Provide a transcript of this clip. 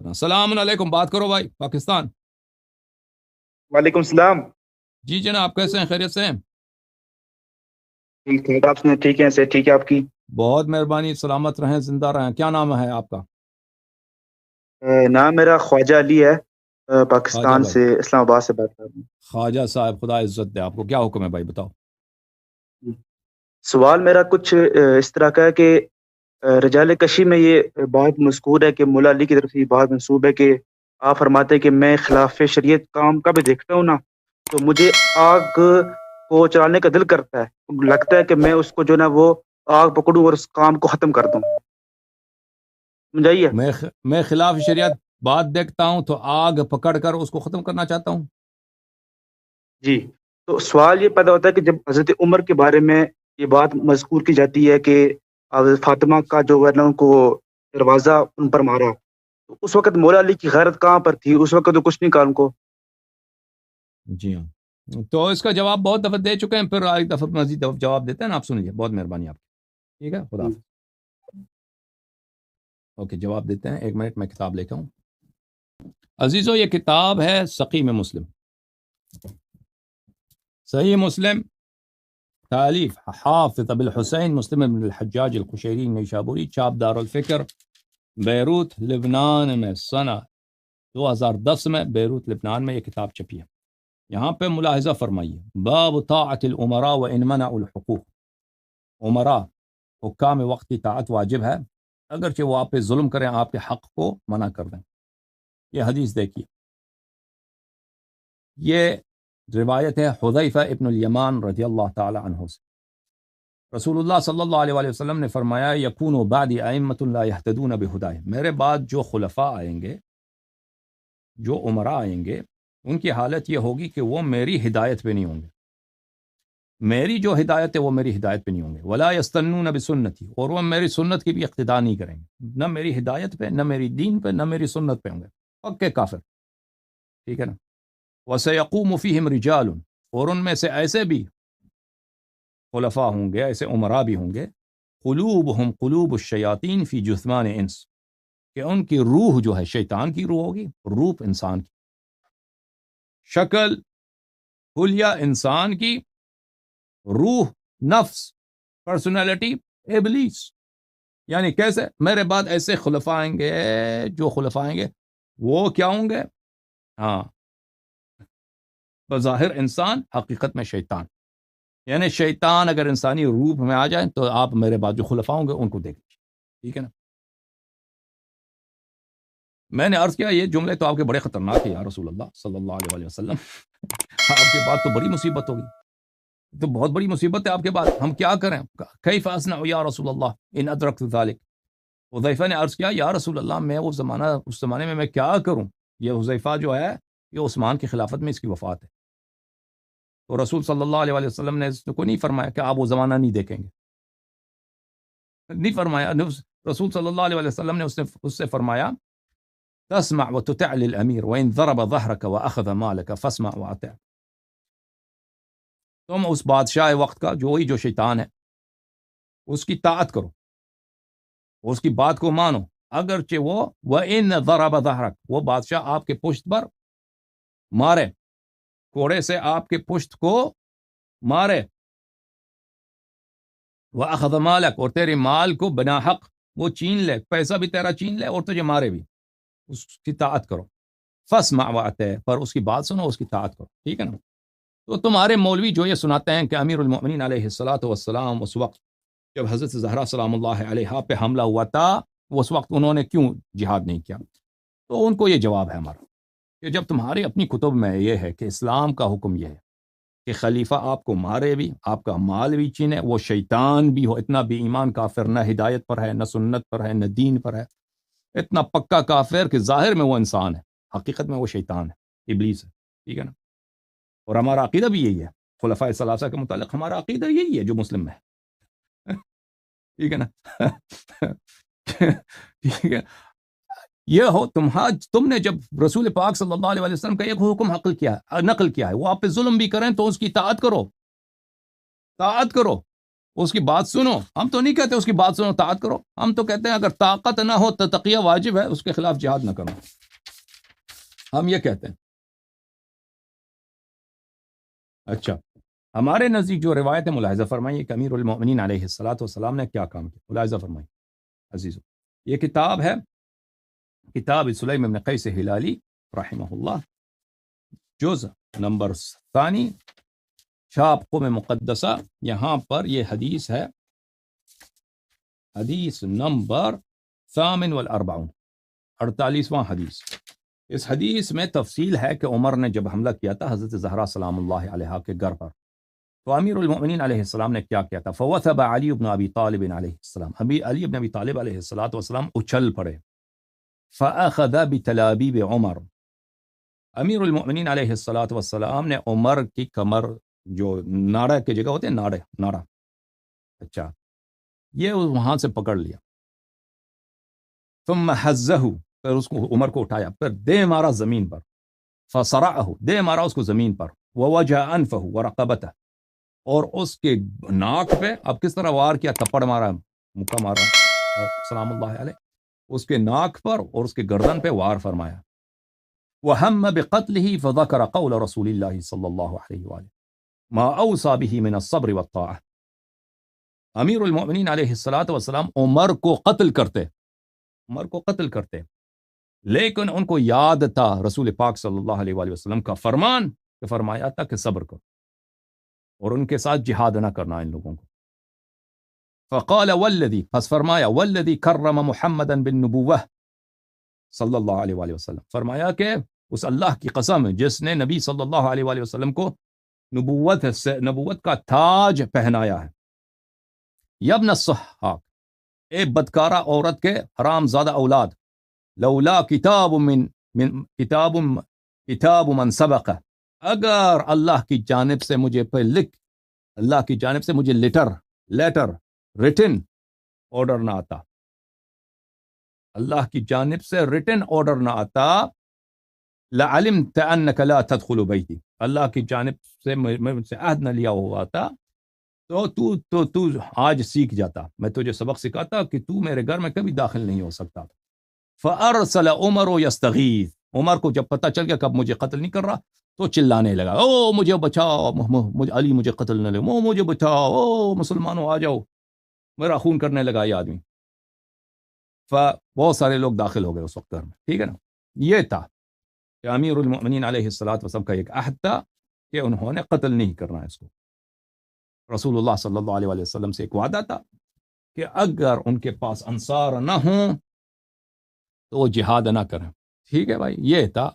السلام علیکم، بات کرو بھائی پاکستان۔ وعلیکم السلام۔ جی جناب، کیسے ہیں؟ خیریت سے ہیں؟ ٹھیک ٹھاک، آپ سنیں؟ ٹھیک ہے، سے ٹھیک ہے آپ کی؟ بہت مہربانی، سلامت رہیں، زندہ رہیں۔ کیا نام ہے آپ کا؟ نام میرا خواجہ علی ہے، خواجہ پاکستان بھائی، سے، اسلام آباد سے بات کر رہا خواجہ صاحب، خدا عزت دے آپ کو۔ کیا حکم ہے بھائی، بتاؤ۔ ہوں۔ سوال میرا کچھ اس طرح کا ہے کہ رجال کشی میں یہ بات مذکور ہے کہ مولا علی کی طرف سے یہ بات منسوب ہے کہ آپ فرماتے ہیں کہ میں خلاف شریعت کام کا بھی دیکھتا ہوں نا، تو مجھے آگ کو چلانے کا دل کرتا ہے، لگتا ہے کہ میں اس کو جو نا وہ آگ پکڑوں اور اس کام کو ختم کر دوں، سمجھائیے؟ میں خلاف شریعت بات دیکھتا ہوں تو آگ پکڑ کر اس کو ختم کرنا چاہتا ہوں۔ جی، تو سوال یہ پیدا ہوتا ہے کہ جب حضرت عمر کے بارے میں یہ بات مذکور کی جاتی ہے کہ حضرت فاطمہ کا جو ہے نا ان کو دروازہ ان پر مارا، تو اس وقت مولا علی کی غیرت کہاں پر تھی؟ اس وقت تو کچھ نہیں کہا ان کو۔ جی ہاں، تو اس کا جواب بہت دفعہ دے چکے ہیں، پھر ایک دفعہ مزید جواب دیتے ہیں نا، آپ سن لیجیے۔ بہت مہربانی آپ کی، ٹھیک ہے، خدا حافظ۔ اوکے، جواب دیتے ہیں، 1 منٹ میں کتاب لے کے ہوں۔ عزیزو، یہ کتاب ہے سقیم مسلم، صحیح مسلم، تالیف حافظ ابو الحسین مسلم بن الحجاج القشیری نیشابوری، چاپ دار الفکر، بیروت لبنان میں، سنہ 2010 میں بیروت لبنان میں یہ کتاب چھپی ہے۔ یہاں پہ ملاحظہ فرمائیے، باب طاعت الامراء وان منعوا الحقوق۔ عمراء، حکام وقت کی طاعت واجب ہے، اگرچہ وہ آپ پہ ظلم کریں، آپ کے حق کو منع کر دیں۔ یہ حدیث دیکھیے، یہ روایت ہے حذیفہ ابن الیمان رضی اللہ تعالی عنہ سے۔ رسول اللہ صلی اللہ علیہ وآلہ وسلم نے فرمایا، یکون بعدی ائمۃ لا یہتدون بہداہ، میرے بعد جو خلفاء آئیں گے، جو عمراء آئیں گے، ان کی حالت یہ ہوگی کہ وہ میری ہدایت پہ نہیں ہوں گے، میری جو ہدایت ہے وہ میری ہدایت پہ نہیں ہوں گے، ولا یستنون بسنتی، اور وہ میری سنت کی بھی اقتداء نہیں کریں گے، نہ میری ہدایت پہ، نہ میری دین پہ، نہ میری سنت پہ ہوں گے، پکے کافر، ٹھیک ہے نا۔ وَسَيَقُومُ فِيهِمْ رِجَالٌ، اور ان میں سے ایسے بھی خلفاء ہوں گے، ایسے عمراء بھی ہوں گے، قلوبہم قلوب الشیاطین فی جثمان انس، کہ ان کی روح جو ہے شیطان کی روح ہوگی، روح انسان کی، شکل حلیہ انسان کی، روح نفس پرسنالٹی ابلیس۔ یعنی کیسے؟ میرے بعد ایسے خلفاء آئیں گے، جو خلفاء آئیں گے وہ کیا ہوں گے؟ ہاں، بظاہر انسان، حقیقت میں شیطان۔ یعنی شیطان اگر انسانی روپ میں آ جائے تو آپ میرے بعد جو خلفاء ہوں گے ان کو دیکھ لیجیے، ٹھیک ہے نا۔ میں نے عرض کیا یہ جملے تو آپ کے بڑے خطرناک ہیں یا رسول اللہ صلی اللہ علیہ وآلہ وسلم، آپ کے بعد تو بڑی مصیبت ہوگی، تو بہت بڑی مصیبت ہے آپ کے بعد، ہم کیا کریں؟ کیف اصنع یا رسول اللہ ان ادرکت ذلک۔ حذیفہ نے عرض کیا، یا رسول اللہ میں اس زمانے میں کیا کروں؟ یہ حذیفہ جو ہے یہ عثمان کی خلافت میں اس کی وفات ہے، تو رسول صلی اللہ علیہ وآلہ وسلم نے اس کو نہیں فرمایا کہ آپ وہ زمانہ نہیں دیکھیں گے، نہیں فرمایا۔ رسول صلی اللہ علیہ وآلہ وسلم نے اس سے فرمایا، تسمع وتطع للامیر وان ضرب ظهرك واخذ مالك فاسمع واطع، تم اس بادشاہ وقت کا جو شیطان ہے اس کی طاعت کرو، اس کی بات کو مانو، اگرچہ وہ وَإِنَّ ضَرَبَ ظَهْرَكَ، وہ بادشاہ آپ کے پشت پر مارے، کوڑے سے آپ کے پشت کو مارے، وَأَخَذَ مَالَكَ، اور تیرے مال کو بنا حق وہ چین لے، پیسہ بھی تیرا چین لے اور تجھے مارے بھی، اس کی طاعت کرو، فَاسْمَعْ وَأَطِعْ، پر اس کی بات سنو، اس کی طاعت کرو، ٹھیک ہے نا۔ تو تمہارے مولوی جو یہ سناتے ہیں کہ امیر المؤمنین علیہ الصلاۃ والسلام اس وقت جب حضرت زہرا سلام اللہ علیہا پہ حملہ ہوا تھا، اس وقت انہوں نے کیوں جہاد نہیں کیا؟ تو ان کو یہ جواب ہے ہمارا کہ جب تمہاری اپنی کتب میں یہ ہے کہ اسلام کا حکم یہ ہے کہ خلیفہ آپ کو مارے بھی، آپ کا مال بھی چھینے، وہ شیطان بھی ہو، اتنا بے ایمان کافر، نہ ہدایت پر ہے، نہ سنت پر ہے، نہ دین پر ہے، اتنا پکا کافر کہ ظاہر میں وہ انسان ہے، حقیقت میں وہ شیطان ہے، ابلیس ہے، ٹھیک ہے نا۔ اور ہمارا عقیدہ بھی یہی ہے، خلفاء ثلاثہ کے متعلق ہمارا عقیدہ یہی ہے جو مسلم میں ہے، ٹھیک ہے نا۔ ٹھیک ہے، یہ ہو تم نے جب رسول پاک صلی اللہ علیہ وسلم کا ایک حکم نقل کیا ہے، وہ آپ پہ ظلم بھی کریں تو اس کی طاعت کرو، طاعت کرو، اس کی بات سنو. ہم تو نہیں کہتے اس کی بات سنو طاعت کرو، ہم تو کہتے ہیں اگر طاقت نہ ہو تو تقیہ واجب ہے، اس کے خلاف جہاد نہ کرو، ہم یہ کہتے ہیں. اچھا، ہمارے نزدیک جو روایت ہے ملاحظہ فرمائیے کہ امیر المؤمنین علیہ الصلوۃ والسلام نے کیا کام کیا. ملاحظہ فرمائیے عزیزو، یہ کتاب ہے کتاب سلیم بن قیس ہلالی رحمہ اللہ، جز نمبر ثانی، چھاپ قم مقدسہ. یہاں پر یہ حدیث ہے، حدیث نمبر 48، 48واں حدیث. اس حدیث میں تفصیل ہے کہ عمر نے جب حملہ کیا تھا حضرت زہرا سلام اللہ علیہا کے گھر پر، تو امیر المؤمنین علیہ السلام نے کیا کیا تھا. فوثب علی بن ابی طالب علیہ السلام، علی بن ابی طالب علیہ السلام اچھل پڑے. فاخذ بتلابیب عمر، امیر المؤمنین علیہ السلام نے عمر کی کمر، جو ناڑا کی جگہ ہوتے ہیں، ناڑا، اچھا، یہ وہاں سے پکڑ لیا. ثم حزہ، پھر اس کو عمر کو اٹھایا، پھر دے مارا زمین پر. فصرعہ، دے مارا اس کو زمین پر. ووجہ انفہ ورقبتہ، اور اس کے ناک پہ، اب کس طرح وار کیا، تپڑ مارا، مکہ مارا سلام اللہ علیہ، اس کے ناک پر اور اس کے گردن پہ وار فرمایا. وہم بقتلہ فذکر قول رسول اللہ صلی اللہ علیہ وآلہ ما اوصى به من الصبر والطاعة. امیر المؤمنین علیہ السلام عمر کو قتل کرتے، لیکن ان کو یاد تھا رسول پاک صلی اللہ علیہ وآلہ وسلم کا فرمان کہ فرمایا تھا کہ صبر کرو اور ان کے ساتھ جہاد نہ کرنا ان لوگوں کو. فقال والذی، پس فرمایا والذی کرم محمدا بالنبوہ صلی اللہ علیہ وآلہ وسلم، فرمایا کہ اس اللہ کی قسم جس نے نبی صلی اللہ علیہ وآلہ وسلم کو نبوت کا تاج پہنایا ہے. یبن الصحاق، اے بدکارہ عورت کے حرام زادہ اولاد، لولا کتاب من سبق، اگر اللہ کی جانب سے مجھے اللہ کی جانب سے مجھے لیٹر ریٹن آرڈر نہ آتا، اللہ کی جانب سے ریٹن آرڈر نہ آتا، لعلمت انک لا تدخل بیتی، اللہ کی جانب سے میں سے عہد نہ لیا ہوا تھا تو تو آج سیکھ جاتا، میں تجھے سبق سکھاتا کہ تو میرے گھر میں کبھی داخل نہیں ہو سکتا. فارسل عمر یستغیث، عمر کو جب پتہ چل گیا کہ اب مجھے قتل نہیں کر رہا تو چلانے لگا، او مجھے بچاؤ، علی مجھے قتل نہ لے، مجھے بچاؤ، او مسلمانوں آ جاؤ، میرا خون کرنے لگا یہ آدمی. بہت سارے لوگ داخل ہو گئے اس وقت گھر میں، ٹھیک ہے نا. یہ تھا کہ امیر المؤمنین علیہ السلام کا ایک عہد تھا کہ انہوں نے قتل نہیں کرنا ہے اس کو. رسول اللہ صلی اللہ علیہ وسلم سے ایک وعدہ تھا کہ اگر ان کے پاس انصار نہ ہوں تو وہ جہاد نہ کریں. ٹھیک ہے بھائی، یہ تھا